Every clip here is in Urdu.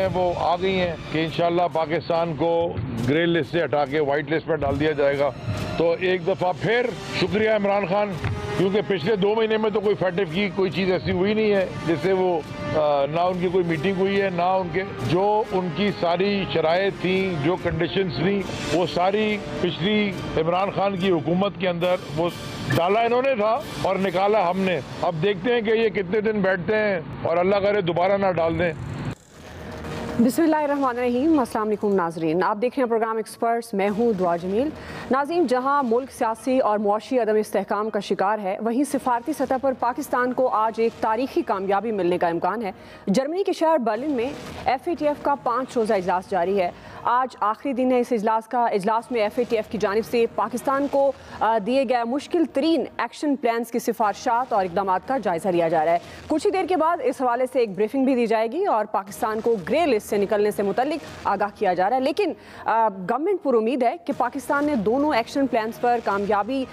ہیں وہ آ گئی ہیں کہ انشاءاللہ پاکستان کو گرے لسٹ سے ہٹا کے وائٹ لسٹ پر ڈال دیا جائے گا. تو ایک دفعہ پھر شکریہ عمران خان، کیونکہ پچھلے 2 مہینے میں تو کوئی فیٹف کی کوئی چیز ایسی ہوئی نہیں ہے جس سے وہ نہ ان کی کوئی میٹنگ ہوئی ہے، نہ ان کے جو ان کی ساری شرائط تھیں، جو کنڈیشنز تھیں، وہ ساری پچھلی عمران خان کی حکومت کے اندر وہ ڈالا انہوں نے تھا اور نکالا ہم نے. اب دیکھتے ہیں کہ یہ کتنے دن بیٹھتے ہیں اور اللہ کرے دوبارہ نہ ڈال دیں. بسم اللہ الرحمن الرحیم. السلام علیکم ناظرین، آپ دیکھ رہے ہیں پروگرام ایکسپرٹس، میں ہوں دعا جمیل. ناظرین، جہاں ملک سیاسی اور معاشی عدم استحکام کا شکار ہے، وہیں سفارتی سطح پر پاکستان کو آج ایک تاریخی کامیابی ملنے کا امکان ہے. جرمنی کے شہر برلن میں FATF کا 5 روزہ اجلاس جاری ہے. آج آخری دن ہے اس اجلاس میں FATF کی جانب سے پاکستان کو دیے گئے مشکل ترین ایکشن پلانز کی سفارشات اور اقدامات کا جائزہ لیا جا رہا ہے. کچھ ہی دیر کے بعد اس حوالے سے ایک بریفنگ بھی دی جائے گی اور پاکستان کو گرے لسٹ سے نکلنے سے متعلق آگاہ کیا جا رہا ہے. لیکن گورنمنٹ پر امید ہے کہ پاکستان نے دونوں ایکشن پلانز پر کامیابی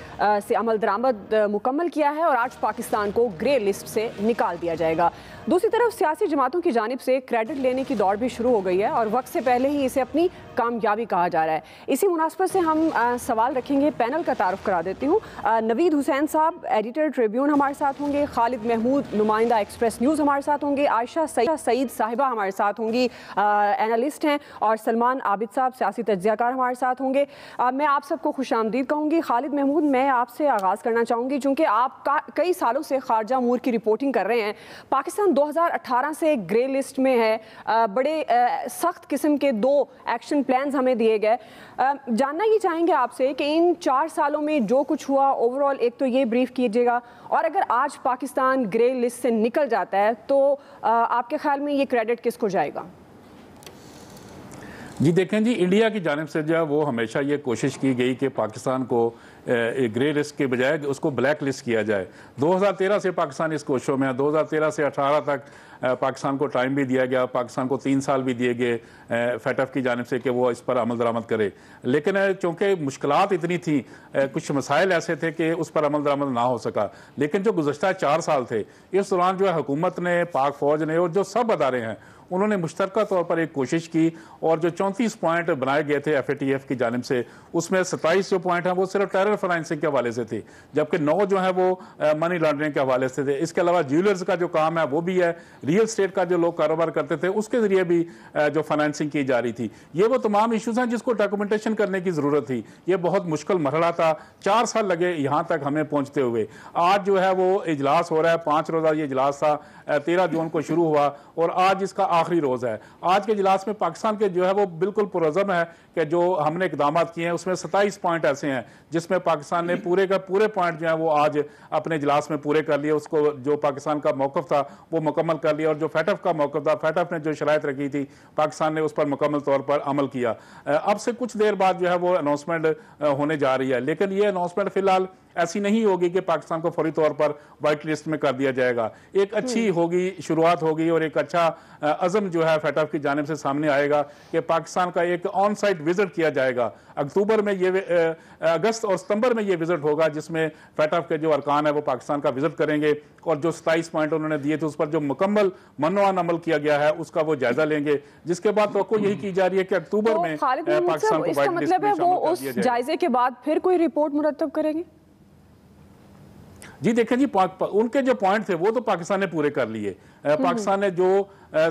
سے عمل درآمد مکمل کیا ہے اور آج پاکستان کو گرے لسٹ سے نکال دیا جائے گا. دوسری طرف سیاسی جماعتوں کی جانب سے کریڈٹ لینے کی دوڑ بھی شروع ہو گئی ہے اور وقت سے پہلے ہی اسے اپنی کامیابی کہا جا رہا ہے. اسی مناسبت سے ہم سوال رکھیں گے. پینل کا تعارف کرا دیتی ہوں. نوید حسین صاحب ایڈیٹر ٹریبیون ہمارے ساتھ ہوں گے، خالد محمود نمائندہ ایکسپریس نیوز ہمارے ساتھ ہوں گے، عائشہ سعید صاحبہ ہمارے ساتھ ہوں گی، اینالسٹ ہیں، اور سلمان عابد صاحب سیاسی تجزیہ کار ہمارے ساتھ ہوں گے. میں آپ سب کو خوش آمدید کہوں گی. خالد محمود، میں آپ سے آغاز کرنا چاہوں گی چونکہ آپ کئی سالوں سے خارجہ امور کی رپورٹنگ کر رہے ہیں. پاکستان 2018 سے گرے لسٹ میں ہے. بڑے سخت قسم کے 2 ایکشن پلانز ہمیں دیے گئے. جاننا یہ چاہیں گے آپ سے کہ ان 4 سالوں میں جو کچھ ہوا اوورآل ایک تو یہ بریف کیجیے گا، اور اگر آج پاکستان گرے لسٹ سے نکل جاتا ہے تو آپ کے خیال میں یہ کریڈٹ کس کو جائے گا؟ جی دیکھیں جی، انڈیا کی جانب سے جو ہے وہ ہمیشہ یہ کوشش کی گئی کہ پاکستان کو گرے لسٹ کے بجائے اس کو بلیک لسٹ کیا جائے. 2013 سے پاکستان اس کوششوں میں ہے. 2013 سے 18 تک پاکستان کو ٹائم بھی دیا گیا، پاکستان کو 3 سال بھی دیے گئے FATF کی جانب سے کہ وہ اس پر عمل درآمد کرے. لیکن چونکہ مشکلات اتنی تھیں، کچھ مسائل ایسے تھے کہ اس پر عمل درآمد نہ ہو سکا. لیکن جو گزشتہ 4 سال تھے، اس دوران جو ہے حکومت نے، پاک فوج نے اور جو سب ادارے ہیں انہوں نے مشترکہ طور پر ایک کوشش کی، اور جو 34 پوائنٹ بنائے گئے تھے FATF کی جانب سے، اس میں 27 جو پوائنٹ ہیں وہ صرف ٹیرر فائنینسنگ کے حوالے سے تھے، جبکہ 9 جو ہیں وہ منی لانڈرنگ کے حوالے سے تھے. اس کے علاوہ جیولرز کا جو کام ہے وہ بھی ہے، ریئل اسٹیٹ کا جو لوگ کاروبار کرتے تھے اس کے ذریعے بھی جو فائنینسنگ کی جا رہی تھی. یہ وہ تمام ایشوز ہیں جس کو ڈاکومنٹیشن کرنے کی ضرورت تھی. یہ بہت مشکل مرحلہ تھا، 4 سال لگے یہاں تک ہمیں پہنچتے ہوئے. آج جو ہے وہ اجلاس ہو رہا ہے، 5 روزہ یہ اجلاس تھا، 13 جون کو شروع ہوا اور آج اس کا آخری روز ہے. آج کے اجلاس میں پاکستان کے جو ہے وہ بالکل پرعزم ہے کہ جو ہم نے اقدامات کیے ہیں اس میں 27 پوائنٹ ایسے ہیں جس میں پاکستان نے پورے کا پورے پوائنٹ جو ہیں وہ آج اپنے اجلاس میں پورے کر لیے. اس کو جو پاکستان کا موقف تھا وہ مکمل کر لیا، اور جو FATF کا موقف تھا، FATF نے جو شرائط رکھی تھی پاکستان نے اس پر مکمل طور پر عمل کیا. اب سے کچھ دیر بعد جو ہے وہ اناؤنسمنٹ ہونے جا رہی ہے، لیکن یہ اناؤنسمنٹ فی الحال ایسی نہیں ہوگی کہ پاکستان کو فوری طور پر وائٹ لسٹ میں کر دیا جائے گا. ایک اچھی ہوگی، شروعات ہوگی، اور ایک اچھا عزم جو ہے FATF کی جانب سے سامنے آئے گا کہ پاکستان کا ایک آن سائٹ وزٹ کیا جائے گا. اکتوبر میں اگست اور ستمبر میں یہ وزٹ ہوگا جس میں FATF کے جو ارکان ہیں وہ پاکستان کا وزٹ کریں گے، اور جو 27 پوائنٹ انہوں نے دیے تھے اس پر جو مکمل منوان عمل کیا گیا ہے اس کا وہ جائزہ لیں گے، جس کے بعد توقع یہی کی جا رہی ہے کہ اکتوبر میں پاکستان کو وائٹ لسٹ میں شامل کر دیا جائے گا. اس جائزے کے بعد پھر کوئی رپورٹ مرتب کریں گے؟ جی دیکھیں جی، ان کے جو پوائنٹ تھے وہ تو پاکستان نے پورے کر لیے. پاکستان نے جو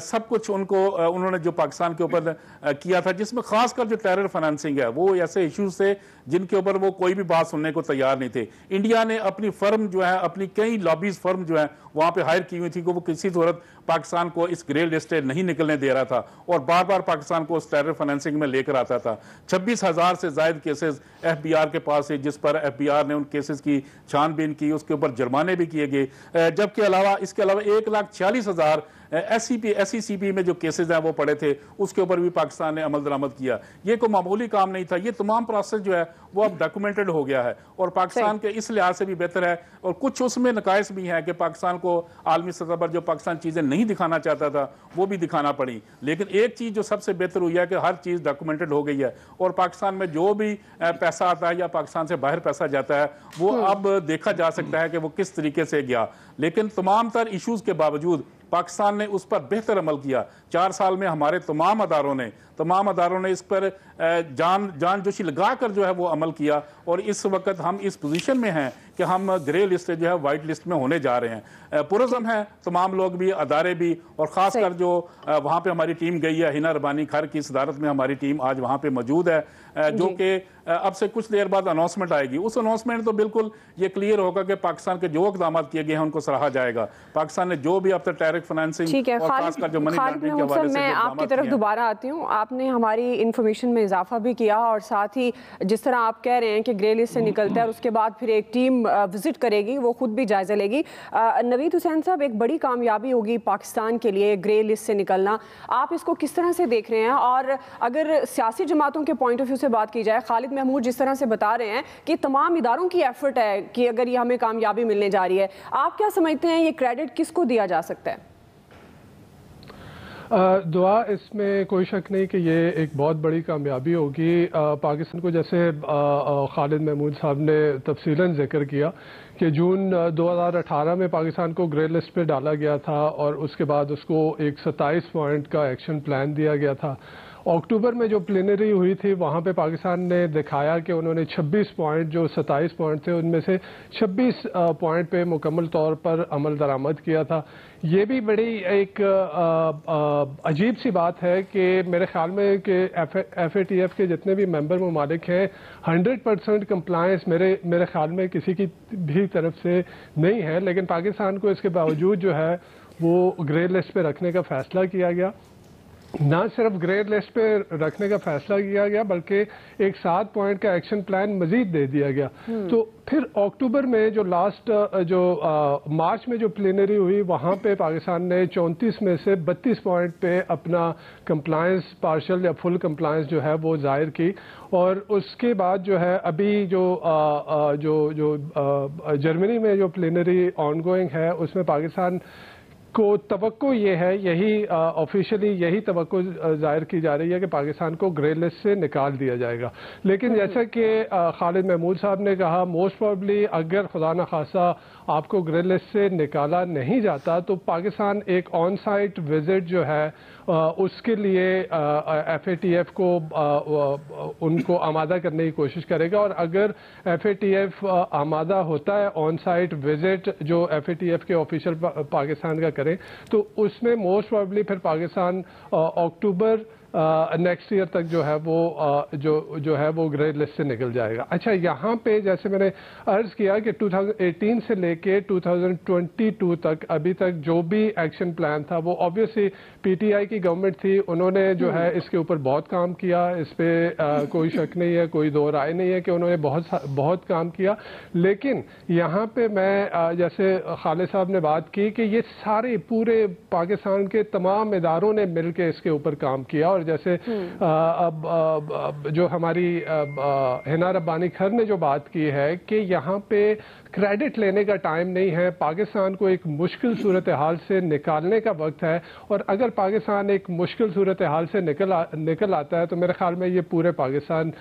سب کچھ انہوں نے جو پاکستان کے اوپر کیا تھا، جس میں خاص کر جو ٹیرر فائنینسنگ ہے وہ ایسے ایشوز تھے جن کے اوپر وہ کوئی بھی بات سننے کو تیار نہیں تھے. انڈیا نے اپنی فرم جو ہے، اپنی کئی لابیز فرم جو ہیں وہاں پہ ہائر کی ہوئی تھی کہ وہ کسی صورت پاکستان کو اس گرے لسٹ سے نہیں نکلنے دے رہا تھا، اور بار بار پاکستان کو اس ٹیرر فائنینسنگ میں لے کر آتا تھا. 26,000 سے زائد کیسز FBR کے پاس ہے، جس پر FBR نے ان کیسز کی چھان بین کی، اس کے اوپر جرمانے بھی کیے گئے. جبکہ اس کے علاوہ 1,46,000 SECP میں جو کیسز ہیں وہ پڑے تھے، اس کے اوپر بھی پاکستان نے عمل درآمد کیا. یہ کوئی معمولی کام نہیں تھا. یہ تمام پروسیس جو ہے وہ اب ڈاکومنٹڈ ہو گیا ہے، اور پاکستان کے اس لحاظ سے بھی بہتر ہے. اور کچھ اس میں نقائص بھی ہیں کہ پاکستان کو عالمی سطح پر جو پاکستان چیزیں نہیں دکھانا چاہتا تھا وہ بھی دکھانا پڑی. لیکن ایک چیز جو سب سے بہتر ہوئی ہے کہ ہر چیز ڈاکومنٹڈ ہو گئی ہے، اور پاکستان میں جو بھی پیسہ آتا ہے یا پاکستان سے باہر پیسہ جاتا ہے وہ اب دیکھا جا سکتا ہے کہ وہ کس طریقے سے گیا. لیکن تمام تر ایشوز کے باوجود پاکستان نے اس پر بہتر عمل کیا. 4 سال میں ہمارے تمام اداروں نے اس پر جان جوشی لگا کر جو ہے وہ عمل کیا, اور اس وقت ہم اس پوزیشن میں ہیں کہ ہم گرے لسٹ جو ہے وائٹ لسٹ میں ہونے جا رہے ہیں. پرعزم ہیں تمام لوگ بھی, ادارے بھی, اور خاص کر جو وہاں پہ ہماری ٹیم گئی ہے, ہنا ربانی کھر کی صدارت میں ہماری ٹیم آج وہاں پہ موجود ہے, جو کہ اب سے کچھ دیر بعد اناؤنسمنٹ آئے گی. اس اناؤنسمنٹ تو بالکل یہ کلیئر ہوگا کہ پاکستان کے جو اقدامات کیے گئے ہیں ان کو سراہا جائے گا. پاکستان نے جو بھی اب تک ڈائریکٹ فائنینسنگ اور خاص کر جو منی لانڈرنگ کے حوالے سے میں آپ کی طرف دوبارہ آتی ہوں. آپ نے ہماری انفارمیشن میں اضافہ بھی کیا, اور ساتھ ہی جس طرح آپ کہہ رہے ہیں کہ گرے لسٹ سے نکلتا ہے اور اس کے بعد پھر ایک ٹیم وزٹ کرے گی, وہ خود بھی جائزہ لے گی. نوید حسین صاحب, ایک بڑی کامیابی ہوگی پاکستان کے لیے گرے لسٹ سے نکلنا, آپ اس کو کس طرح سے دیکھ رہے ہیں؟ اور اگر سیاسی جماعتوں کے پوائنٹ آف ویو سے بات کی جائے, خالد محمود جس طرح سے بتا رہے ہیں کہ تمام اداروں کی ایفرٹ ہے کہ اگر یہ ہمیں کامیابی ملنے جا رہی ہے, آپ کیا سمجھتے ہیں یہ کریڈٹ کس کو دیا جا سکتا ہے؟ دعا, اس میں کوئی شک نہیں کہ یہ ایک بہت بڑی کامیابی ہوگی پاکستان کو. جیسے خالد محمود صاحب نے تفصیلاً ذکر کیا کہ جون 2018 میں پاکستان کو گرے لسٹ پہ ڈالا گیا تھا, اور اس کے بعد اس کو ایک 27 پوائنٹ کا ایکشن پلان دیا گیا تھا. اکتوبر میں جو پلینری ہوئی تھی وہاں پہ پاکستان نے دکھایا کہ انہوں نے 26 پوائنٹ, جو 27 پوائنٹ تھے ان میں سے 26 پوائنٹ پہ مکمل طور پر عمل درآمد کیا تھا. یہ بھی بڑی ایک عجیب سی بات ہے کہ میرے خیال میں کہ ایف اے ٹی ایف کے جتنے بھی ممبر ممالک ہیں 100% کمپلائنس میرے خیال میں کسی کی بھی طرف سے نہیں ہے, لیکن پاکستان کو اس کے باوجود جو ہے وہ گرے لسٹ پہ رکھنے کا فیصلہ کیا گیا. نہ صرف گرے لسٹ پہ رکھنے کا فیصلہ کیا گیا بلکہ ایک 7 پوائنٹ کا ایکشن پلان مزید دے دیا گیا. تو پھر اکتوبر میں جو مارچ میں جو پلینری ہوئی وہاں پہ پاکستان نے 34 میں سے 32 پوائنٹ پہ اپنا کمپلائنس پارشل یا فل کمپلائنس جو ہے وہ ظاہر کی. اور اس کے بعد جو ہے ابھی جو جرمنی میں جو پلینری آن گوئنگ ہے اس میں پاکستان کو توقع یہ ہے, یہی آفیشلی یہی توقع ظاہر کی جا رہی ہے کہ پاکستان کو گرے لسٹ سے نکال دیا جائے گا. لیکن جیسا کہ خالد محمود صاحب نے کہا, موسٹ پروبلی اگر خدا نخواستہ آپ کو گرے لسٹ سے نکالا نہیں جاتا تو پاکستان ایک آن سائٹ وزٹ جو ہے اس کے لیے ایف اے ٹی ایف کو ان کو آمادہ کرنے کی کوشش کرے گا. اور اگر ایف اے ٹی ایف آمادہ ہوتا ہے آن سائٹ وزٹ جو ایف اے ٹی ایف کے آفیشیل پاکستان کا کریں, تو اس میں موسٹ پروبلی پھر پاکستان اکتوبر نیکسٹ ایئر تک جو ہے وہ گرے لسٹ سے نکل جائے گا. اچھا, یہاں پہ جیسے میں نے عرض کیا کہ 2018 سے لے کے 2022 تک ابھی تک جو بھی ایکشن پلان تھا وہ آبویسلی پی ٹی آئی کی گورنمنٹ تھی, انہوں نے جو ہے اس کے اوپر بہت کام کیا, اس پہ کوئی شک نہیں ہے, کوئی دو رائے نہیں ہے کہ انہوں نے بہت کام کیا. لیکن یہاں پہ میں جیسے خالد صاحب نے بات کی کہ یہ سارے پورے پاکستان کے تمام اداروں نے مل کے اس کے اوپر کام کیا. اور جیسے اب جو ہماری ہنا ربانی کھر نے جو بات کی ہے کہ یہاں پہ کریڈٹ لینے کا ٹائم نہیں ہے, پاکستان کو ایک مشکل صورتحال سے نکالنے کا وقت ہے. اور اگر پاکستان ایک مشکل صورتحال سے نکل آتا ہے تو میرے خیال میں یہ پورے پاکستان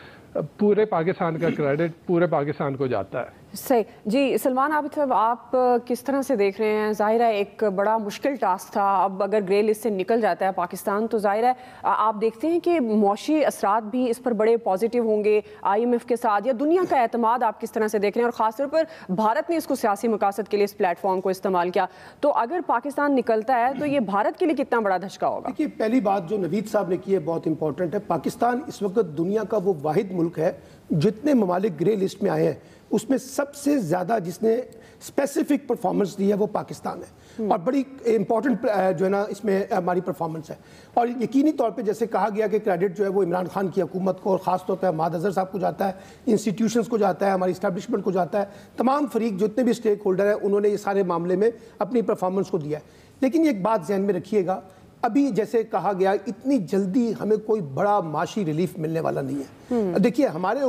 کا کریڈٹ پورے پاکستان کو جاتا ہے. صحیح. جی سلمان عابد صاحب, آپ کس طرح سے دیکھ رہے ہیں؟ ظاہر ہے ایک بڑا مشکل ٹاسک تھا, اب اگر گرے لسٹ سے نکل جاتا ہے پاکستان تو ظاہر ہے آپ دیکھتے ہیں کہ معاشی اثرات بھی اس پر بڑے پازیٹیو ہوں گے آئی ایم ایف کے ساتھ, یا دنیا کا اعتماد آپ کس طرح سے دیکھ رہے ہیں؟ اور خاص طور پر بھارت نے اس کو سیاسی مقاصد کے لیے اس پلیٹ فارم کو استعمال کیا, تو اگر پاکستان نکلتا ہے تو یہ بھارت کے لیے کتنا بڑا دھچکا ہوگا؟ دیکھیے, پہلی بات جو نوید صاحب نے کی ہے بہت امپورٹنٹ ہے. پاکستان اس وقت دنیا کا وہ واحد ملک ہے جتنے ممالک گرے لسٹ میں آئے ہیں اس میں سب سے زیادہ جس نے اسپیسیفک پرفارمنس دی ہے وہ پاکستان ہے, اور بڑی امپورٹنٹ جو ہے نا اس میں ہماری پرفارمنس ہے. اور یقینی طور پہ جیسے کہا گیا کہ کریڈٹ جو ہے وہ عمران خان کی حکومت کو اور خاص طور پہ احمد اظہر صاحب کو جاتا ہے, انسٹیٹیوشنز کو جاتا ہے, ہماری اسٹیبلشمنٹ کو جاتا ہے, تمام فریق جتنے بھی اسٹیک ہولڈر ہیں انہوں نے یہ سارے معاملے میں اپنی پرفارمنس کو دیا ہے. لیکن یہ ایک بات ذہن میں رکھیے گا, ابھی جیسے کہا گیا اتنی جلدی ہمیں کوئی بڑا معاشی ریلیف ملنے والا نہیں ہے. دیکھیے ہمارے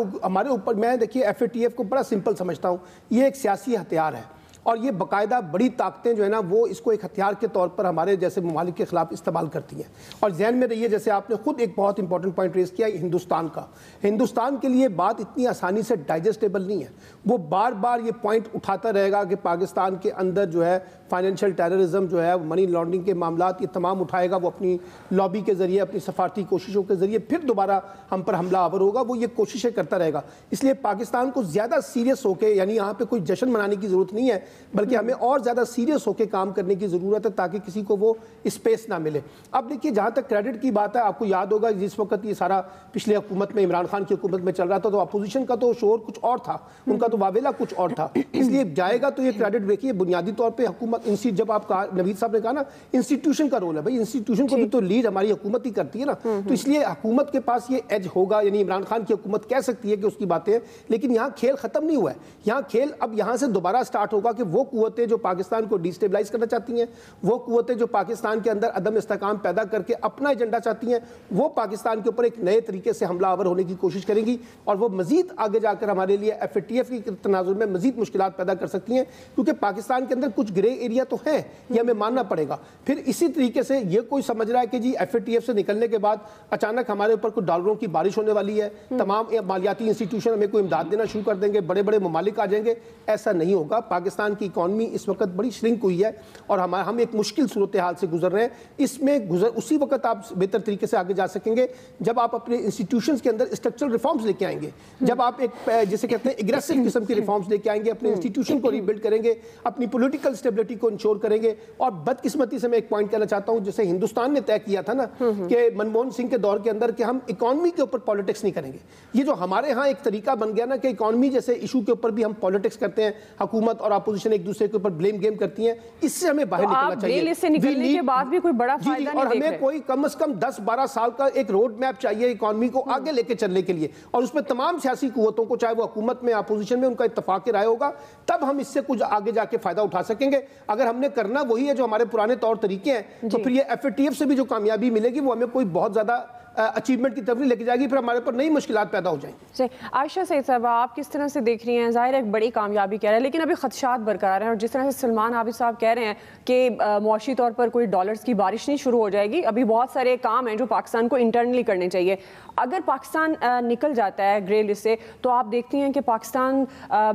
اوپر میں ایف اے ٹی ایف کو بڑا سمپل سمجھتا ہوں, یہ ایک سیاسی ہتھیار ہے اور یہ باقاعدہ بڑی طاقتیں جو ہے نا وہ اس کو ایک ہتھیار کے طور پر ہمارے جیسے ممالک کے خلاف استعمال کرتی ہیں. اور ذہن میں رہیے جیسے آپ نے خود ایک بہت امپورٹنٹ پوائنٹ ریز کیا ہندوستان کا. ہندوستان کے لیے بات اتنی آسانی سے ڈائجسٹیبل نہیں ہے. وہ بار بار یہ پوائنٹ اٹھاتا رہے گا کہ پاکستان کے اندر جو ہے فائنینشیل ٹیررزم جو ہے منی لانڈرنگ کے معاملات یہ تمام اٹھائے گا. وہ اپنی لابی کے ذریعے اپنی سفارتی کوششوں کے ذریعے پھر دوبارہ ہم پر حملہ آور ہوگا. وہ یہ کوششیں کرتا رہے گا. اس لیے پاکستان کو زیادہ سیریس ہو کے یعنی یہاں پہ کوئی جشن منانے کی ضرورت نہیں ہے بلکہ ہمیں اور زیادہ سیریس ہو کے کام کرنے کی ضرورت ہے تاکہ کسی کو وہ اسپیس نہ ملے. اب دیکھیے جہاں تک کریڈٹ کی بات ہے آپ کو یاد ہوگا جس وقت یہ سارا پچھلے حکومت میں عمران خان کی حکومت میں چل رہا تھا تو اپوزیشن کا تو شور کچھ اور تھا, ان کا تو واویلا کچھ اور تھا. اس لیے جائے گا تو یہ کریڈٹ دیکھیے بنیادی طور پہ حکومت جب آپ نوید صاحب نے کہا نا انسٹیٹیوشن کا رول ہے, بھائی انسٹیٹیوشن کو بھی تو لیڈ ہماری حکومت ہی کرتی ہے نا. تو اس لیے حکومت کے پاس یہ ایج ہوگا یعنی عمران خان کی حکومت کہہ سکتی ہے کہ اس کی باتیں, لیکن یہاں کھیل ختم نہیں ہوا ہے. یہاں کھیل اب یہاں سے دوبارہ سٹارٹ ہوگا کہ وہ قوتیں جو پاکستان کو ڈیسٹیبلائز کرنا چاہتی ہیں, وہ قوتیں جو پاکستان کے اندر عدم استحکام پیدا کر کے اپنا ایجنڈا چاہتی ہیں, وہ پاکستان کے اوپر ایک نئے طریقے سے حملہ آور ہونے کی کوشش کریں گی اور وہ مزید آگے جا کر ہمارے لیے FATF کی تناظر میں مزید مشکلات پیدا کر سکتی ہیں کیونکہ پاکستان کے اندر کچھ گرے ایریا تو ہے, یہ ہمیں ماننا پڑے گا. پھر اسی طریقے سے یہ کوئی سمجھ رہا ہے کہ جی FATF سے نکلنے کے بعد اچانک ہمارے اوپر کچھ ڈالروں کی بارش ہونے والی ہے, تمام مالیاتی انسٹیٹیوشن ہمیں کوئی امداد دینا شروع کر دیں گے, بڑے بڑے ممالک آ جائیں گے. ایسا نہیں ہوگا. پاکستان کی اکانومی اس وقت بڑی شرنک ہوئی ہے اور ہم ایک مشکل صورتحال سے گزر رہے ہیں. اس میں اسی وقت آپ بہتر طریقے سے آگے جا سکیں گے جب آپ اپنے انسٹیٹیوشنز کے اندر اسٹرکچرل ریفارمز لے کے آئیں گے, جب آپ ایک جسے کہتے ہیں اگریسو قسم کی ریفارمز لے کے آئیں گے, اپنے انسٹیٹیوشن کو ری بلڈ کریں گے, اپنی پولیٹیکل اسٹیبلٹی کو انشور کریں گے. اور بدقسمتی سے میں ایک پوائنٹ کہنا چاہتا ہوں, جیسے ہندوستان نے طے کیا تھا نا کہ منموہن سنگھ کے دور کے اندر کہ ہم اکانومی کے اوپر پالیٹکس نہیں کریں گے. یہ جو ہمارے ہاں ایک طریقہ بن گیا نا کہ اکانومی جیسے ایشو کے اوپر بھی ہم پالیٹکس کرتے ہیں, حکومت اور اپوزیشن ایک دوسرے کے اوپر بلیم گیم کرتی ہیں, اس سے ہمیں باہر نکلنا چاہیے. گریل سے نکلنے کے بعد بھی کوئی بڑا فائدہ نہیں اور ہمیں کوئی کم از کم 10-12 سال کا ایک روڈ میپ چاہیے اکانومی کو آگے لے کے چلنے کے لیے, اور اس میں تمام سیاسی قوتوں کو چاہے وہ حکومت میں اپوزیشن میں ان کا اتفاق رائے ہوگا, تب ہم اس سے کچھ آگے جا کے فائدہ اٹھا سکیں گے. اگر ہم نے کرنا وہی ہے جو ہمارے پرانے طور طریقے ہیں تو پھر یہ FATF سے بھی جو کامیابی ملے گی وہ ہمیں کوئی بہت زیادہ اچیومنٹ کی طرف نہیں لے کے جائے گی, پھر ہمارے پر نئی مشکلات پیدا ہو جائیں گی. عائشہ سعید صاحبہ آپ کس طرح سے دیکھ رہی ہیں؟ ظاہر ہے ایک بڑی کامیابی کہہ رہے ہیں لیکن ابھی خدشات برقرار ہیں, اور جس طرح سے سلمان عابد صاحب کہہ رہے ہیں کہ معاشی طور پر کوئی ڈالرز کی بارش نہیں شروع ہو جائے گی, ابھی بہت سارے کام ہیں جو پاکستان کو انٹرنلی کرنے چاہیے. اگر پاکستان نکل جاتا ہے گرے لسٹ سے تو آپ دیکھتی ہیں کہ پاکستان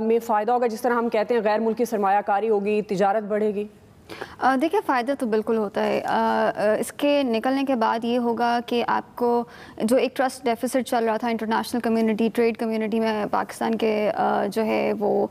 میں فائدہ ہوگا, جس طرح ہم کہتے ہیں غیر ملکی سرمایہ کاری ہوگی, تجارت بڑھے گی؟ دیکھیں فائدہ تو بالکل ہوتا ہے. اس کے نکلنے کے بعد یہ ہوگا کہ آپ کو جو ایک ٹرسٹ ڈیفیسٹ چل رہا تھا انٹرنیشنل کمیونٹی, ٹریڈ کمیونٹی میں پاکستان کے جو ہے وہ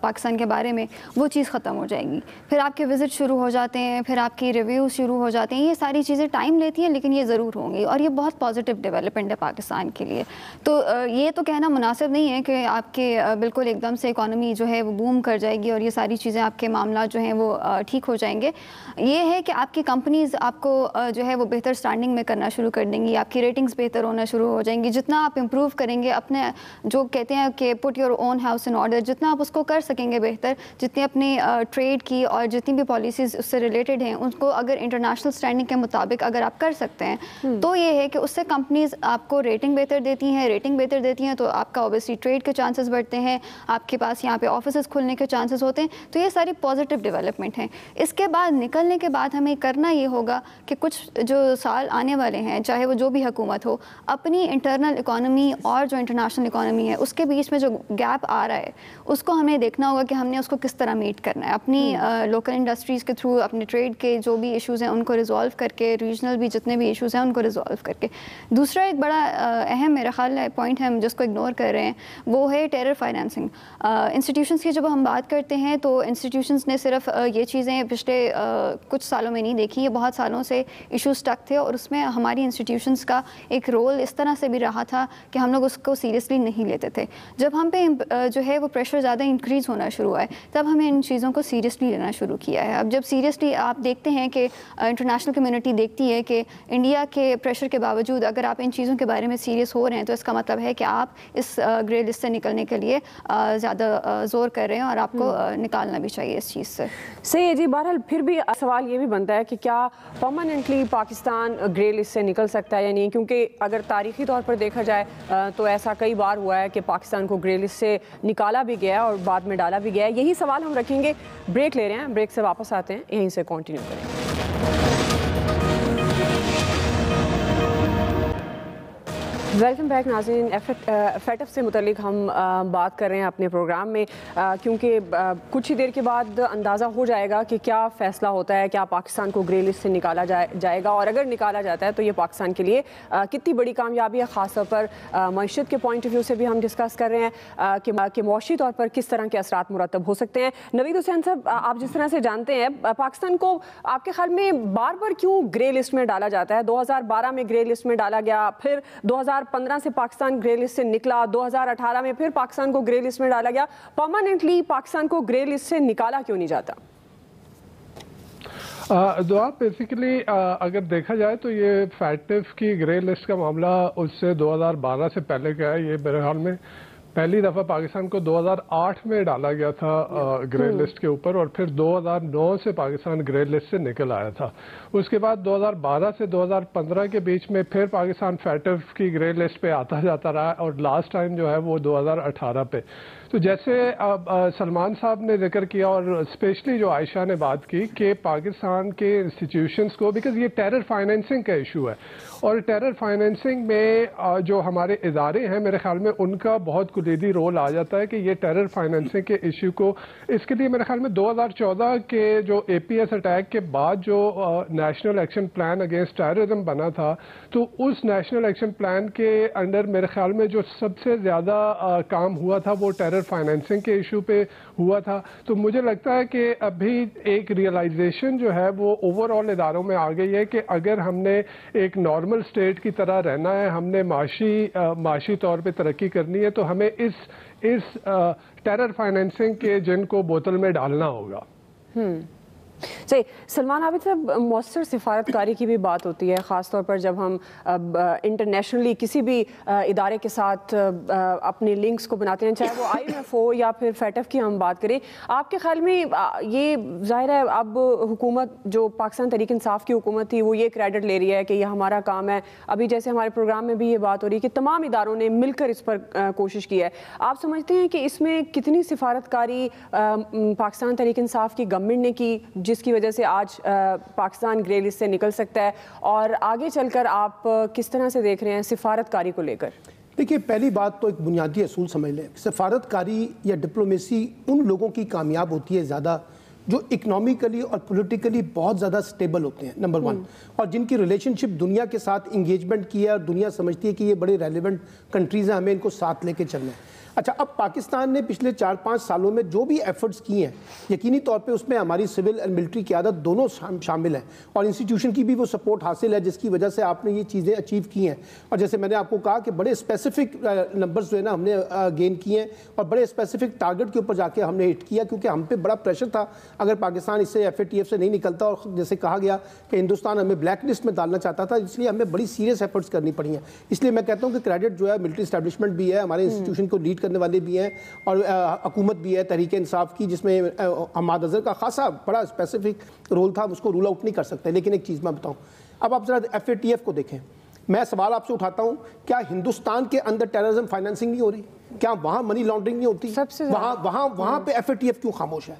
پاکستان کے بارے میں, وہ چیز ختم ہو جائے گی. پھر آپ کے وزٹ شروع ہو جاتے ہیں, پھر آپ کی ریویوز شروع ہو جاتے ہیں. یہ ساری چیزیں ٹائم لیتی ہیں لیکن یہ ضرور ہوں گی, اور یہ بہت پازیٹیو ڈیولپمنٹ ہے پاکستان کے لیے. تو یہ تو کہنا مناسب نہیں ہے کہ آپ کے بالکل ایک دم سے اکانومی جو ہے وہ بوم کر جائے گی اور یہ ساری چیزیں آپ کے معاملات جو ہیں وہ ٹھیک ہو جائیں گے. یہ ہے کہ آپ کی کمپنیز آپ کو جو ہے وہ بہتر سٹینڈنگ میں کرنا شروع کر دیں گی, آپ کی ریٹنگز بہتر ہونا شروع ہو جائیں گی. جتنا آپ امپروو کریں گے اپنے جو کہتے ہیں کہ put your own house in order, جتنا آپ اس کو کر سکیں گے بہتر, جتنی اپنی ٹریڈ کی اور جتنی بھی پالیسیز اس سے ریلیٹڈ ہیں ان کو اگر انٹرنیشنل سٹینڈنگ کے مطابق اگر آپ کر سکتے ہیں تو یہ ہے کہ اس سے کمپنیز آپ کو ریٹنگ بہتر دیتی ہیں. ریٹنگ بہتر دیتی ہیں تو آپ کا اوبیسلی ٹریڈ کے چانسز بڑھتے ہیں, آپ کے پاس یہاں پہ آفیسز کھلنے کے چانسز ہوتے ہیں. تو یہ ساری پازیٹیو ڈیولپمنٹ ہیں. اس کے بعد نکلنے کے بعد ہمیں کرنا یہ ہوگا کہ کچھ جو سال آنے والے ہیں, چاہے وہ جو بھی حکومت ہو, اپنی انٹرنل اکانومی اور جو انٹرنیشنل اکانومی ہے اس کے بیچ میں جو گیپ آ رہا ہے اس کو ہمیں دیکھنا ہوگا کہ ہم نے اس کو کس طرح میٹ کرنا ہے. اپنی لوکل انڈسٹریز کے تھرو, اپنے ٹریڈ کے جو بھی ایشوز ہیں ان کو ریزالو کر کے, ریجنل بھی جتنے بھی ایشوز ہیں ان کو ریزالو کر کے. دوسرا ایک بڑا اہم میرا خیال ہے پوائنٹ ہے جس کو اگنور کر رہے ہیں, وہ ہے ٹیرر فائنینسنگ. انسٹیٹیوشنس کی جب ہم بات کرتے ہیں تو انسٹیٹیوشنس نے صرف یہ چیزیں پچھلے کچھ سالوں میں نہیں دیکھی, یہ بہت سالوں سے ایشوز اسٹک تھے اور اس میں ہماری انسٹیٹیوشنس کا ایک رول اس طرح سے بھی رہا تھا کہ ہم لوگ اس کو سیریسلی نہیں لیتے تھے. جب ہم پہ جو ہے وہ پریشر زیادہ انکریز ہونا شروع ہوا ہے تب ہمیں ان چیزوں کو سیریسلی لینا شروع کیا ہے. اب جب سیریسلی آپ دیکھتے ہیں کہ انٹرنیشنل کمیونٹی دیکھتی ہے کہ انڈیا کے پریشر کے باوجود اگر آپ ان چیزوں کے بارے میں سیریس ہو رہے ہیں تو اس کا مطلب ہے کہ آپ اس گرے لسٹ سے نکلنے کے لیے زیادہ زور کر رہے ہیں اور آپ کو نکالنا بھی چاہیے اس چیز سے. صحیح ہے جی. بات بہرحال پھر بھی سوال یہ بھی بنتا ہے کہ کیا پرماننٹلی پاکستان گرے لسٹ سے نکل سکتا ہے یا نہیں، کیونکہ اگر تاریخی طور پر دیکھا جائے تو ایسا کئی بار ہوا ہے کہ پاکستان کو گرے لسٹ سے نکالا بھی گیا اور بعد میں ڈالا بھی گیا ہے. یہی سوال ہم رکھیں گے. بریک لے رہے ہیں، بریک سے واپس آتے ہیں، یہیں سے کنٹینیو کریں گے. ویلکم بیک ناظرین. فیٹف سے متعلق ہم بات کر رہے ہیں اپنے پروگرام میں، کیونکہ کچھ ہی دیر کے بعد اندازہ ہو جائے گا کہ کیا فیصلہ ہوتا ہے، کیا پاکستان کو گرے لسٹ سے نکالا جائے گا، اور اگر نکالا جاتا ہے تو یہ پاکستان کے لیے کتنی بڑی کامیابی ہے. خاص طور پر معیشت کے پوائنٹ آف ویو سے بھی ہم ڈسکس کر رہے ہیں کہ معاشی طور پر کس طرح کے اثرات مرتب ہو سکتے ہیں. نوید حسین صاحب، آپ جس طرح سے جانتے ہیں پاکستان کو آپ کے خیال میں بار بار کیوں گرے لسٹ میں ڈالا جاتا ہے؟ 2012 میں گرے لسٹ میں ڈالا گیا، پھر 2015 سے پاکستان گرے لسٹ سے نکلا، 2018 میں پھر پاکستان کو گرے لسٹ میں ڈالا گیا. پرماننٹلی پاکستان کو گرے لسٹ سے نکالا کیوں نہیں جاتا؟ دعا بیسیکلی اگر دیکھا جائے تو یہ فیٹف کی گرے لسٹ کا معاملہ اس سے 2012 سے پہلے کا ہے. یہ میرے خیال میں پہلی دفعہ پاکستان کو 2008 میں ڈالا گیا تھا گرے لسٹ کے اوپر، اور پھر 2009 سے پاکستان گرے لسٹ سے نکل آیا تھا. اس کے بعد 2012 سے 2015 کے بیچ میں پھر پاکستان فیٹف کی گرے لسٹ پہ آتا جاتا رہا، اور لاسٹ ٹائم جو ہے وہ 2018 پہ. تو جیسے سلمان صاحب نے ذکر کیا اور اسپیشلی جو عائشہ نے بات کی کہ پاکستان کے انسٹیٹیوشنز کو، بیکاز یہ ٹیرر فائنینسنگ کا ایشو ہے، اور ٹیرر فائنینسنگ میں جو ہمارے ادارے ہیں میرے خیال میں ان کا بہت کلیدی رول آ جاتا ہے کہ یہ ٹیرر فائنینسنگ کے ایشو کو، اس کے لیے میرے خیال میں 2014 کے جو اے پی ایس اٹیک کے بعد جو national action plan against terrorism بنا تھا، تو اس نیشنل ایکشن پلان کے انڈر میرے خیال میں جو سب سے زیادہ کام ہوا تھا وہ ٹیرر فائنینسنگ کے ایشو پہ ہوا تھا. تو مجھے لگتا ہے کہ ابھی ایک ریئلائزیشن جو ہے وہ اوور آل اداروں میں آ گئی ہے کہ اگر ہم نے ایک نارمل اسٹیٹ کی طرح رہنا ہے، ہم نے معاشی طور پہ ترقی کرنی ہے، تو ہمیں اس ٹیرر فائنینسنگ کے جن کو بوتل میں ڈالنا ہوگا. صحیح. سلمان عابد صاحب، مؤثر سفارتکاری کی بھی بات ہوتی ہے، خاص طور پر جب ہم انٹرنیشنلی کسی بھی ادارے کے ساتھ اپنے لنکس کو بناتے ہیں، چاہے وہ آئی ایم ایف ہو یا پھر فیٹف کی ہم بات کریں. آپ کے خیال میں یہ ظاہر ہے اب حکومت جو پاکستان تحریک انصاف کی حکومت تھی وہ یہ کریڈٹ لے رہی ہے کہ یہ ہمارا کام ہے. ابھی جیسے ہمارے پروگرام میں بھی یہ بات ہو رہی ہے کہ تمام اداروں نے مل کر اس پر کوشش کی ہے. آپ سمجھتے ہیں کہ اس میں کتنی سفارتکاری پاکستان تحریک انصاف کی گورنمنٹ نے کی جس کی وجہ سے آج پاکستان گرے لسٹ سے نکل سکتا ہے، اور آگے چل کر آپ کس طرح سے دیکھ رہے ہیں سفارتکاری کو لے کر؟ دیکھیے، پہلی بات تو ایک بنیادی اصول سمجھ لیں، سفارتکاری یا ڈپلومیسی ان لوگوں کی کامیاب ہوتی ہے زیادہ جو اکنامیکلی اور پولیٹیکلی بہت زیادہ سٹیبل ہوتے ہیں، نمبر 1، اور جن کی ریلیشن شپ دنیا کے ساتھ انگیجمنٹ کی ہے اور دنیا سمجھتی ہے کہ یہ بڑے ریلیونٹ کنٹریز ہیں، ہمیں ان کو ساتھ لے کے چلنا ہے. اچھا، اب پاکستان نے پچھلے 4-5 سالوں میں جو بھی ایفرٹس کی ہیں، یقینی طور پہ اس میں ہماری سول اور ملٹری قیادت دونوں شامل ہیں، اور انسٹیٹیوشن کی بھی وہ سپورٹ حاصل ہے جس کی وجہ سے آپ نے یہ چیزیں اچیو کی ہیں. اور جیسے میں نے آپ کو کہا کہ بڑے اسپیسیفک نمبرز جو ہے نا ہم نے گین کیے ہیں، اور بڑے اسپیسیفک ٹارگٹ کے اوپر جا کے ہم نے ہٹ کیا، کیونکہ ہم پہ بڑا پریشر تھا اگر پاکستان اس سے ایف اے ٹی ایف سے نہیں نکلتا، اور جیسے کہا گیا کہ ہندوستان ہمیں بلیک لسٹ میں ڈالنا چاہتا تھا، اس لیے ہمیں بڑی سیریس ایفرٹس کرنی پڑی ہیں. اس لیے میں کہتا ہوں کہ کریڈٹ جو ہے ملٹری اسٹیبلشمنٹ بھی ہے، ہمارے انسٹیٹیوشن کو لیڈ کرنے والے بھی ہیں، اور حکومت بھی ہے تحریک انصاف کی، جس میں حماد اظہر کا خاصا بڑا اسپیسیفک رول تھا، ہم اس کو رول آؤٹ نہیں کر سکتے. لیکن ایک چیز میں بتاؤں، اب آپ ذرا ایف اے ٹی ایف کو دیکھیں. میں سوال آپ سے اٹھاتا ہوں، کیا ہندوستان کے اندر ٹیررزم فائنینسنگ نہیں ہو رہی؟ کیا وہاں منی لانڈرنگ نہیں ہوتی؟ وہاں پہ ایف اے ٹی ایف کیوں خاموش ہے؟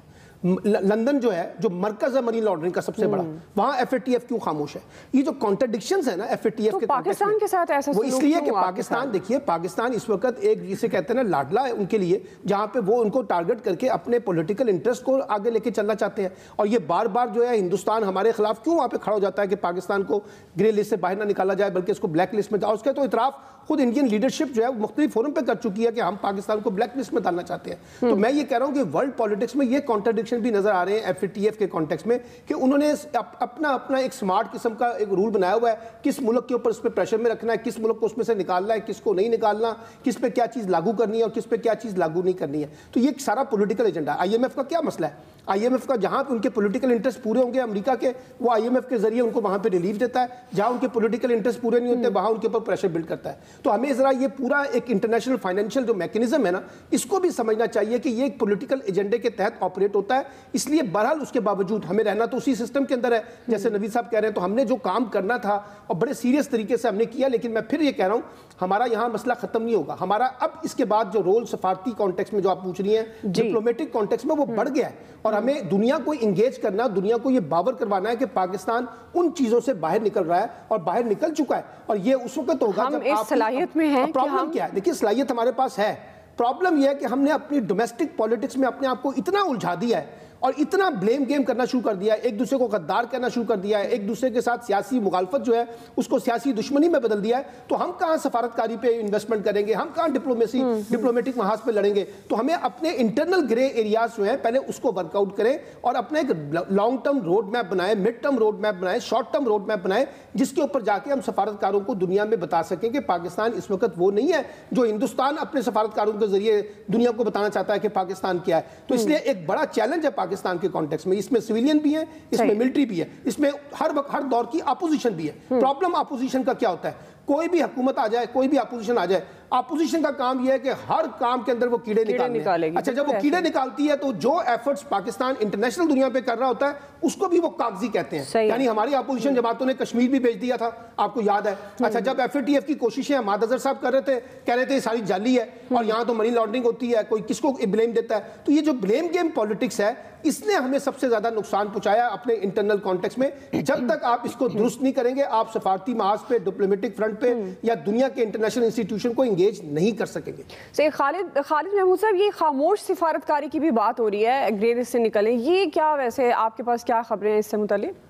لندن جو ہے، جو مرکز ہے منی لانڈرنگ کا سب سے بڑا، وہاں ایف اے ٹی ایف کیوں خاموش ہے؟ یہ جو کانٹرڈکشنز ہیں نا ایف اے ٹی ایف کے پاکستان کے ساتھ ایسا وہ اس لیے کہ پاکستان، دیکھیے پاکستان اس وقت ایک جسے کہتے ہیں نا لاڈلا ہے ان کے لیے، جہاں پہ وہ ان کو ٹارگٹ کر کے اپنے پولیٹیکل انٹرسٹ کو آگے لے کے چلنا چاہتے ہیں. اور یہ بار بار جو ہے ہندوستان ہمارے خلاف کیوں وہاں پہ کھڑا ہو جاتا ہے کہ پاکستان کو گرے لسٹ سے باہر نہ نکالا جائے بلکہ اس کو بلیک لسٹ میں. اور اس کا تو اعتراف خود انڈین لیڈرشپ جو ہے مختلف فورم پہ کر چکی ہے کہ ہم پاکستان کو بلیک لسٹ میں ڈالنا چاہتے ہیں. تو میں یہ کہہ رہا ہوں کہ ورلڈ پالیٹکس میں یہ کانٹرڈکشن بھی نظر آ رہے ہیں ایف اے ٹی ایف کے کانٹیکس میں، کہ انہوں نے اپنا ایک سمارٹ قسم کا ایک رول بنایا ہوا ہے، کس ملک کے اوپر اس پہ پریشر میں رکھنا ہے، کس ملک کو اس میں سے نکالنا ہے، کس کو نہیں نکالنا، کس پہ کیا چیز لاگو کرنی ہے اور کس پہ کیا چیز لاگو نہیں کرنی ہے. تو یہ سارا پولیٹیکل ایجنڈا ہے. آئی ایم ایف کا کیا مسئلہ ہے؟ IMF کا جہاں پہ ان کے پولیٹیکل انٹرسٹ پورے ہوں گے امریکہ کے، وہ IMF کے ذریعے ان کو وہاں پہ ریلیف دیتا ہے، جہاں ان کے پولیٹیکل انٹرسٹ پورے نہیں ہوتے وہاں ان کے اوپر پریشر بلڈ کرتا ہے. تو ہمیں ذرا یہ پورا ایک انٹرنیشنل فائنینشیل جو میکنزم ہے نا، اس کو بھی سمجھنا چاہیے کہ یہ ایک پولیٹیکل ایجنڈے کے تحت آپریٹ ہوتا ہے. اس لیے بہرحال اس کے باوجود ہمیں رہنا تو اسی سسٹم کے اندر ہے جیسے نوید صاحب کہہ رہے ہیں. تو ہم نے جو کام کرنا تھا اور بڑے سیریس طریقے سے ہم نے کیا، لیکن میں پھر یہ کہہ رہا ہوں ہمارا یہاں مسئلہ ختم نہیں ہوگا. ہمارا اب اس کے بعد جو رول سفارتی کانٹیکس میں جو آپ پوچھ رہی ہیں، ڈپلومیٹک کانٹیکس میں، وہ بڑھ گیا ہے. اور ہمیں دنیا کو انگیج کرنا، دنیا کو یہ باور کروانا ہے کہ پاکستان ان چیزوں سے باہر نکل رہا ہے اور باہر نکل چکا ہے. اور یہ اس وقت ہوگا ہم جب اس صلاحیت میں ہیں. پرابلم کیا ہے؟ دیکھیے صلاحیت ہمارے پاس ہے. پرابلم یہ ہے کہ ہم نے اپنی ڈومیسٹک پالیٹکس میں اپنے آپ کو اتنا الجھا دیا ہے اور اتنا بلیم گیم کرنا شروع کر دیا ہے، ایک دوسرے کو غدار کہنا شروع کر دیا ہے، ایک دوسرے کے ساتھ سیاسی مخالفت جو ہے اس کو سیاسی دشمنی میں بدل دیا ہے. تو ہم کہاں سفارتکاری پہ انویسٹمنٹ کریں گے؟ ہم کہاں ڈپلومیٹک محاذ پہ لڑیں گے؟ تو ہمیں اپنے انٹرنل گرے ایریاز جو ہیں پہلے اس کو ورک آؤٹ کریں اور اپنا ایک لانگ ٹرم روڈ میپ بنائیں، مڈ ٹرم روڈ میپ بنائیں، شارٹ ٹرم روڈ میپ بنائیں، جس کے اوپر جا کے ہم سفارتکاروں کو دنیا میں بتا سکیں کہ پاکستان اس وقت وہ نہیں ہے جو ہندوستان اپنے سفارتکاروں کے ذریعے دنیا کو بتانا چاہتا ہے کہ پاکستان کیا ہے. تو اس لیے ایک بڑا چیلنج ہے پاکستان کے کانٹیکس میں. اس میں سویلین بھی ہیں، اس میں ملٹری بھی ہے، اس میں ہر وقت ہر دور کی اپوزیشن بھی ہے. پرابلم اپوزیشن کا کیا ہوتا ہے؟ کوئی بھی حکومت آ جائے، کوئی بھی اپوزیشن آ جائے، اپوزیشن کا کام یہ ہے کہ ہر کام کے اندر وہ کیڑے نکالے. اچھا جب وہ کیڑے نکالتی ہے تو جو ایفرٹس پاکستان انٹرنیشنل دنیا پہ کر رہا ہوتا ہے اس کو بھی وہ کاغذی کہتے ہیں. یعنی ہماری اپوزیشن جماعتوں نے کشمیر بھی بھیج دیا تھا، آپ کو یاد ہے. اچھا جب FATF کی کوششیں حماد اظہر صاحب کر رہے تھے، کہہ رہے تھے یہ ساری جعلی ہے اور یہاں تو منی لانڈرنگ ہوتی ہے، کوئی کس کو بلیم دیتا ہے. تو یہ جو بلیم گیم پالیٹکس ہے اس نے ہمیں سب سے زیادہ نقصان پہنچایا اپنے انٹرنل کانٹیکس میں. جب تک آپ اس کو درست نہیں کریں گے آپ سفارتی محاذ پہ، ڈپلومیٹک فرنٹ پہ یا دنیا کے انٹرنیشنل انسٹیٹیوشن کو انگیج نہیں کر سکیں گے. خالد محمود صاحب، یہ خاموش سفارتکاری کی بھی بات ہو رہی ہے، گرے لسٹ سے نکلیں، یہ کیا ویسے آپ کے پاس کیا خبریں ہیں اس سے متعلق؟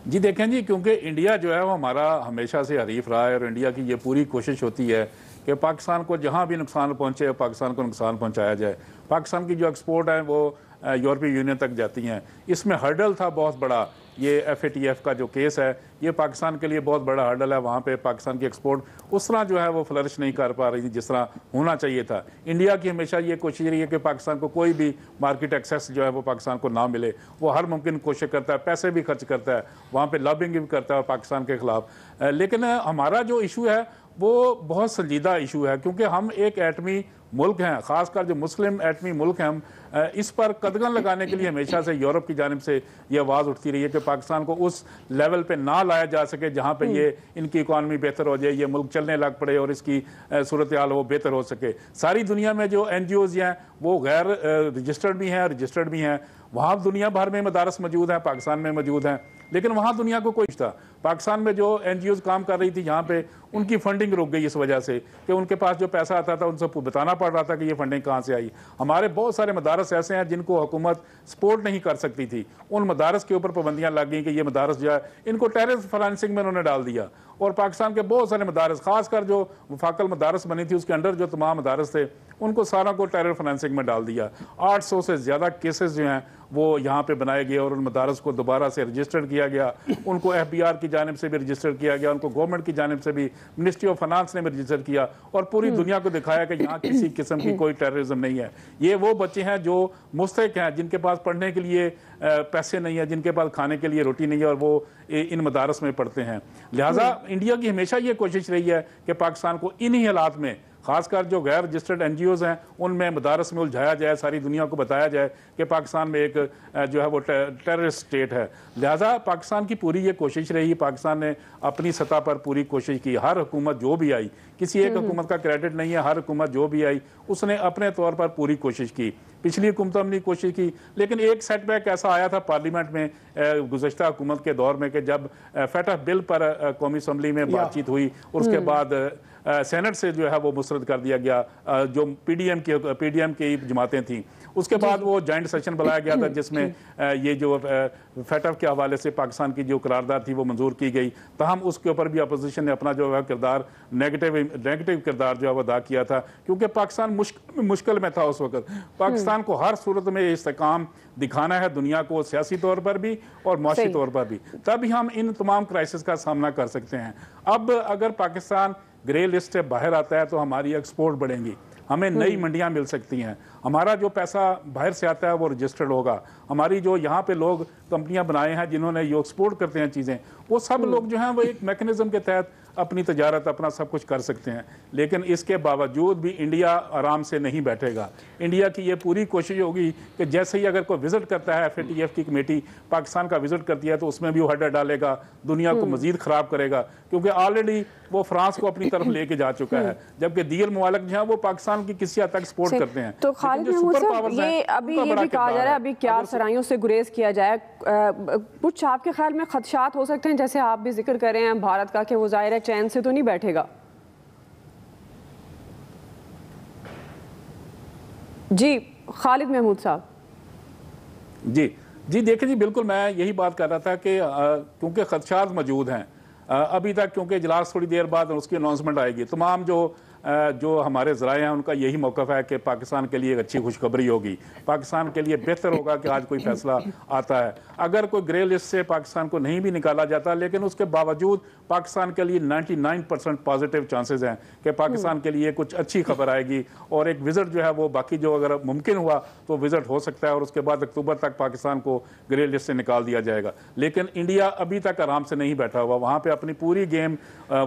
جی دیکھیں جی، کیونکہ انڈیا جو ہے وہ ہمارا ہمیشہ سے حریف رہا ہے اور انڈیا کی یہ پوری کوشش ہوتی ہے کہ پاکستان کو جہاں بھی نقصان پہنچے پاکستان کو نقصان پہنچایا جائے. پاکستان کی جو ایکسپورٹ ہیں وہ یورپی یونین تک جاتی ہیں. اس میں ہرڈل تھا بہت بڑا، یہ FATF کا جو کیس ہے یہ پاکستان کے لیے بہت بڑا ہرڈل ہے. وہاں پہ پاکستان کی ایکسپورٹ اس طرح جو ہے وہ فلرش نہیں کر پا رہی تھی جس طرح ہونا چاہیے تھا. انڈیا کی ہمیشہ یہ کوشش رہی ہے کہ پاکستان کو کوئی بھی مارکیٹ ایکسیس جو ہے وہ پاکستان کو نہ ملے. وہ ہر ممکن کوشش کرتا ہے، پیسے بھی خرچ کرتا ہے، وہاں پہ لابنگ بھی کرتا ہے پاکستان کے خلاف. لیکن ہمارا جو ایشو ہے وہ بہت سنجیدہ ایشو ہے کیونکہ ہم ایک ایٹمی ملک ہیں، خاص کر جو مسلم ایٹمی ملک ہیں. ہم اس پر قدغن لگانے کے لیے ہمیشہ سے یورپ کی جانب سے یہ آواز اٹھتی رہی ہے کہ پاکستان کو اس لیول پہ نہ لایا جا سکے جہاں پہ یہ ان کی اکانومی بہتر ہو جائے، یہ ملک چلنے لگ پڑے اور اس کی صورتحال وہ بہتر ہو سکے. ساری دنیا میں جو NGOs ہیں وہ غیر رجسٹرڈ بھی ہیں اور رجسٹرڈ بھی ہیں. وہاں دنیا بھر میں مدارس موجود ہیں، پاکستان میں موجود ہیں، لیکن وہاں دنیا کو کوئی تھا. پاکستان میں جو NGOs کام کر رہی تھی یہاں پہ ان کی فنڈنگ رک گئی اس وجہ سے کہ ان کے پاس جو پیسہ آتا تھا ان سے بتانا پڑ رہا تھا کہ یہ فنڈنگ کہاں سے آئی. ہمارے بہت سارے مدارس ایسے ہیں جن کو حکومت سپورٹ نہیں کر سکتی تھی، ان مدارس کے اوپر پابندیاں لگ گئیں کہ یہ مدارس جو ہے ان کو ٹیررسٹ فنانسنگ میں انہوں نے ڈال دیا. اور پاکستان کے بہت سارے مدارس، خاص کر جو وفاق المدارس بنی تھی اس کے انڈر جو تمام مدارس تھے ان کو سارا کو ٹیرر فنانسنگ میں ڈال دیا. 800 سے زیادہ کیسز جو ہیں وہ یہاں پہ بنائے گئے اور ان مدارس کو دوبارہ سے رجسٹر کیا گیا. ان کو FBR کی جانب سے بھی رجسٹر کیا گیا، ان کو گورنمنٹ کی جانب سے بھی، منسٹری آف فائنانس نے بھی رجسٹر کیا اور پوری دنیا کو دکھایا کہ یہاں کسی قسم کی کوئی ٹیررزم نہیں ہے. یہ وہ بچے ہیں جو مستحق ہیں، جن کے پاس پڑھنے کے لیے پیسے نہیں ہیں، جن کے پاس کھانے کے لیے روٹی نہیں ہے اور وہ ان مدارس میں پڑھتے ہیں. لہٰذا انڈیا کی ہمیشہ یہ کوشش رہی ہے کہ پاکستان کو انہی حالات میں، خاص کر جو غیر رجسٹرڈ NGOs ہیں ان میں مدارس میں الجھایا جائے، ساری دنیا کو بتایا جائے کہ پاکستان میں ایک جو ہے وہ ٹیررسٹ اسٹیٹ ہے. لہٰذا پاکستان کی پوری یہ کوشش رہی، پاکستان نے اپنی سطح پر پوری کوشش کی. ہر حکومت جو بھی آئی، کسی ایک حکومت کا کریڈٹ نہیں ہے، ہر حکومت جو بھی آئی اس نے اپنے طور پر پوری کوشش کی. پچھلی حکومتوں نے کوشش کی لیکن ایک سیٹ بیک ایسا آیا تھا پارلیمنٹ میں گزشتہ حکومت کے دور میں کہ جب FATF بل پر قومی اسمبلی میں بات چیت ہوئی اور اس کے بعد سینٹ سے جو ہے وہ مسترد کر دیا گیا جو PDM کی جماعتیں تھیں. اس کے بعد وہ جوائنٹ سیشن بلایا گیا تھا جس میں یہ جو FATF کے حوالے سے پاکستان کی جو قرارداد تھی وہ منظور کی گئی. تاہم اس کے اوپر بھی اپوزیشن نے اپنا جو ہے کردار نیگیٹو کردار جو ہے وہ ادا کیا تھا کیونکہ پاکستان مشکل میں تھا اس وقت. پاکستان کو ہر صورت میں استحکام دکھانا ہے دنیا کو، سیاسی طور پر بھی اور معاشی طور پر بھی، تب ہی ہم ان تمام کرائسس کا سامنا کر سکتے ہیں. اب اگر پاکستان گرے لسٹ سے باہر آتا ہے تو ہماری ایکسپورٹ بڑھیں گی. ہمیں نئی منڈیاں مل سکتی ہیں, ہمارا جو پیسہ باہر سے آتا ہے وہ رجسٹرڈ ہوگا, ہماری جو یہاں پہ لوگ کمپنیاں بنائے ہیں جنہوں نے یہ ایکسپورٹ کرتے ہیں چیزیں, وہ سب لوگ جو ہیں وہ ایک میکنزم کے تحت اپنی تجارت اپنا سب کچھ کر سکتے ہیں. لیکن اس کے باوجود بھی انڈیا آرام سے نہیں بیٹھے گا. انڈیا کی یہ پوری کوشش ہوگی کہ جیسے ہی اگر کوئی وزٹ کرتا ہے FATF کی کمیٹی پاکستان کا وزٹ کرتی ہے تو اس میں بھی وہ ہڈا ڈالے گا, دنیا کو مزید خراب کرے گا, کیونکہ آلریڈی وہ فرانس کو اپنی طرف لے کے جا چکا ہے, جبکہ دیگر ممالک جو ہیں وہ پاکستان کی کسی حد تک سپورٹ کرتے ہیں. تو خالد محمود صاحب یہ ابھی یہ بھی کہا جا رہا ہے ابھی کیا سرائیوں سے گریز کیا جائے, کچھ آپ کے خیال میں خدشات ہو سکتے ہیں جیسے آپ بھی ذکر کر رہے ہیں بھارت کا کہ وہ ظاہر ہے چین سے تو نہیں بیٹھے گا؟ جی خالد محمود صاحب. جی دیکھیں جی, بالکل میں یہی بات کر رہا تھا کہ کیونکہ خدشات موجود ہیں ابھی تک, کیونکہ اجلاس تھوڑی دیر بعد اس کی اناؤنسمنٹ آئے گی. تمام جو ہمارے ذرائع ہیں ان کا یہی موقف ہے کہ پاکستان کے لیے ایک اچھی خوشخبری ہوگی, پاکستان کے لیے بہتر ہوگا کہ آج کوئی فیصلہ آتا ہے. اگر کوئی گرے لسٹ سے پاکستان کو نہیں بھی نکالا جاتا, لیکن اس کے باوجود پاکستان کے لیے 99% پازیٹیو چانسز ہیں کہ پاکستان کے لیے کچھ اچھی خبر آئے گی, اور ایک وزٹ جو ہے وہ باقی جو اگر ممکن ہوا تو وزٹ ہو سکتا ہے, اور اس کے بعد اکتوبر تک پاکستان کو گرے لسٹ سے نکال دیا جائے گا. لیکن انڈیا ابھی تک آرام سے نہیں بیٹھا ہوا, وہاں پہ اپنی پوری گیم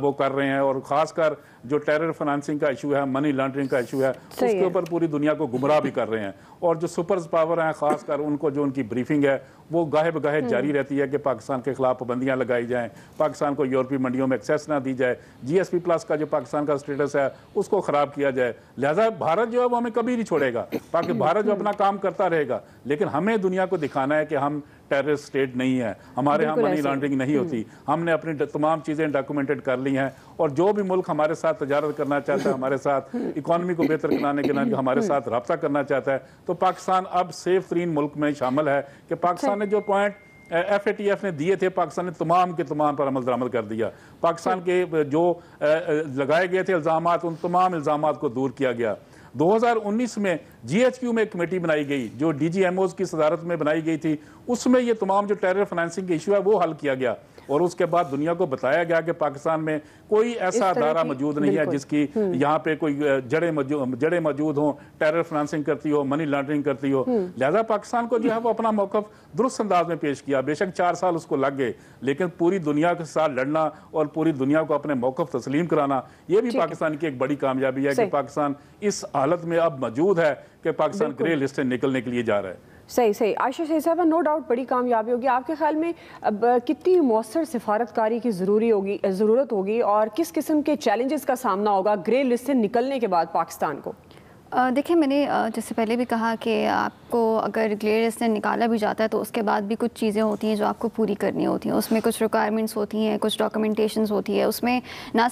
وہ کر رہے ہیں, اور خاص کر جو ٹیرر فنانسنگ کا ایشو ہے, منی لانڈرنگ کا ایشو ہے, اس کے اوپر پوری دنیا کو گمراہ بھی کر رہے ہیں. اور جو سپرز پاور ہیں خاص کر ان کو جو ان کی بریفنگ ہے وہ گاہے بگاہے جاری رہتی ہے کہ پاکستان کے خلاف پابندیاں لگائی جائیں, پاکستان کو یورپی منڈیوں میں ایکسیس نہ دی جائے, GSP+ کا جو پاکستان کا سٹیٹس ہے اس کو خراب کیا جائے. لہذا بھارت جو ہے وہ ہمیں کبھی نہیں چھوڑے گا, تاکہ بھارت جو اپنا کام کرتا رہے گا, لیکن ہمیں دنیا کو دکھانا ہے کہ ہم ٹیررسٹ اسٹیٹ نہیں ہے, ہمارے ہاں منی لانڈرنگ نہیں ہوتی, ہم نے اپنی تمام چیزیں ڈاکومنٹڈ کر لی ہیں, اور جو بھی ملک ہمارے ساتھ تجارت کرنا چاہتا ہے, ہمارے ساتھ اکانومی کو بہتر بنانے کے لیے ہمارے ساتھ رابطہ کرنا چاہتا ہے, تو پاکستان اب سیف ترین ملک میں شامل ہے. کہ پاکستان نے جو پوائنٹ FATF نے دیے تھے پاکستان نے تمام کے تمام پر عمل درآمد کر دیا. پاکستان کے جو لگائے گئے تھے الزامات, ان تمام الزامات کو دور کیا گیا. 2019 میں GHQ میں ایک کمیٹی بنائی گئی جو DGMOs کی صدارت میں بنائی گئی تھی, اس میں یہ تمام جو ٹیرر فنانسنگ کے ایشو ہے وہ حل کیا گیا, اور اس کے بعد دنیا کو بتایا گیا کہ پاکستان میں کوئی ایسا ادارہ موجود نہیں ہے جس کی یہاں پہ کوئی جڑیں موجود ہوں, ٹیرر فنانسنگ کرتی ہو, منی لانڈرنگ کرتی ہو. لہذا پاکستان کو جو ہے وہ اپنا موقف درست انداز میں پیش کیا. بے شک 4 سال اس کو لگ گئے, لیکن پوری دنیا کے ساتھ لڑنا اور پوری دنیا کو اپنے موقف تسلیم کرانا, یہ بھی پاکستان کی ایک بڑی کامیابی ہے کہ پاکستان اس حالت میں اب موجود ہے کہ پاکستان گرے لسٹ سے نکلنے کے لیے جا رہا ہے. صحیح عائشہ شہید صاحبہ, نو ڈاؤٹ بڑی کامیابی ہوگی. آپ کے خیال میں اب کتنی مؤثر سفارتکاری کی ضرورت ہوگی, اور کس قسم کے چیلنجز کا سامنا ہوگا گرے لسٹ سے نکلنے کے بعد پاکستان کو؟ دیکھیں میں نے جیسے پہلے بھی کہا کہ آپ کو اگر گرے لسٹ سے نکالا بھی جاتا ہے تو اس کے بعد بھی کچھ چیزیں ہوتی ہیں جو آپ کو پوری کرنی ہوتی ہیں, اس میں کچھ ریکوائرمنٹس ہوتی ہیں, کچھ ڈاکومنٹیشنز ہوتی ہے, اس میں نہ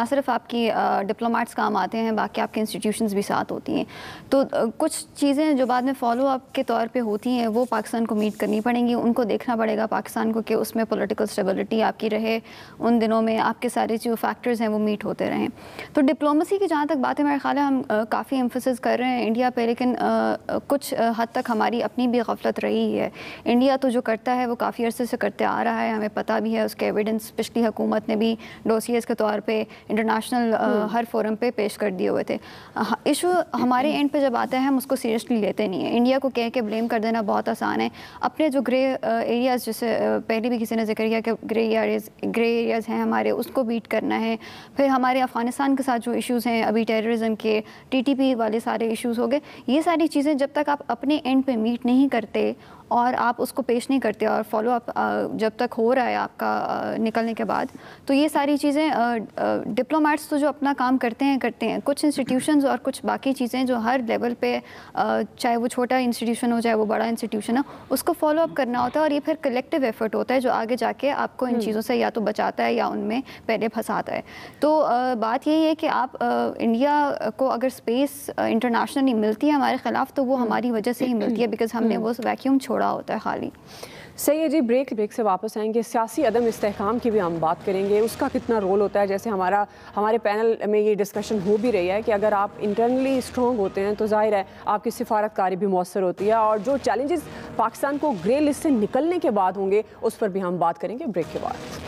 صرف آپ کی ڈپلومیٹس کام آتے ہیں, باقی آپ کے انسٹیٹیوشنز بھی ساتھ ہوتی ہیں. تو کچھ چیزیں جو بعد میں فالو اپ کے طور پہ ہوتی ہیں وہ پاکستان کو میٹ کرنی پڑیں گی, ان کو دیکھنا پڑے گا پاکستان کو کہ اس میں پولیٹیکل اسٹیبلٹی آپ کی رہے, ان دنوں میں آپ کے سارے جو فیکٹرز ہیں وہ میٹ ہوتے رہیں. تو ڈپلومسی کی جہاں تک بات ہے, میرا خیال ہے ہم کافی ایمفسس کر رہے ہیں انڈیا پہ, لیکن کچھ حد تک ہماری اپنی بھی غفلت رہی ہے. انڈیا تو جو کرتا ہے وہ کافی عرصے سے کرتے آ رہا ہے, ہمیں پتہ بھی ہے, اس کے ایویڈنس پچھلی حکومت نے بھی ڈوسیز کے طور پہ انٹرنیشنل ہر فورم پہ پیش کر دیے ہوئے تھے. ایشو ہمارے اینڈ پہ جب آتا ہے ہم اس کو سیریسلی لیتے نہیں ہیں. انڈیا کو کہہ کے بلیم کر دینا بہت آسان ہے. اپنے جو گرے ایریاز, جیسے پہلے بھی کسی نے ذکر کیا کہ گرے ایریاز ہیں ہمارے, اس کو بیٹ کرنا ہے. پھر ہمارے افغانستان کے ساتھ جو ایشوز ہیں ابھی ٹیررزم کے, TTP والے سارے ایشوز ہو گئے, یہ ساری چیزیں جب تک آپ اپنے اینڈ پہ میٹ نہیں کرتے اور آپ اس کو پیش نہیں کرتے اور فالو اپ جب تک ہو رہا ہے آپ کا نکلنے کے بعد, تو یہ ساری چیزیں ڈپلومیٹس تو جو اپنا کام کرتے ہیں, کچھ انسٹیٹیوشنز اور کچھ باقی چیزیں جو ہر لیول پہ, چاہے وہ چھوٹا انسٹیٹیوشن ہو چاہے وہ بڑا انسٹیٹیوشن ہو, اس کو فالو اپ کرنا ہوتا ہے, اور یہ پھر کلیکٹیو ایفرٹ ہوتا ہے جو آگے جا کے آپ کو ان چیزوں سے یا تو بچاتا ہے یا ان میں پہلے پھنساتا ہے. تو بات یہی ہے کہ آپ انڈیا کو اگر اسپیس انٹرنیشنلی ملتی ہے ہمارے خلاف تو وہ ہماری وجہ سے ہی ملتی ہے, بیکاز ہم نے وہ ویکیوم چھوڑا ہوتا ہے خالی. صحیح ہے جی, بریک سے واپس آئیں گے. سیاسی عدم استحکام کی بھی ہم بات کریں گے, اس کا کتنا رول ہوتا ہے. جیسے ہمارے پینل میں یہ ڈسکشن ہو بھی رہی ہے کہ اگر آپ انٹرنلی اسٹرانگ ہوتے ہیں تو ظاہر ہے آپ کی سفارتکاری بھی مؤثر ہوتی ہے, اور جو چیلنجز پاکستان کو گرے لسٹ سے نکلنے کے بعد ہوں گے اس پر بھی ہم بات کریں گے بریک کے بعد.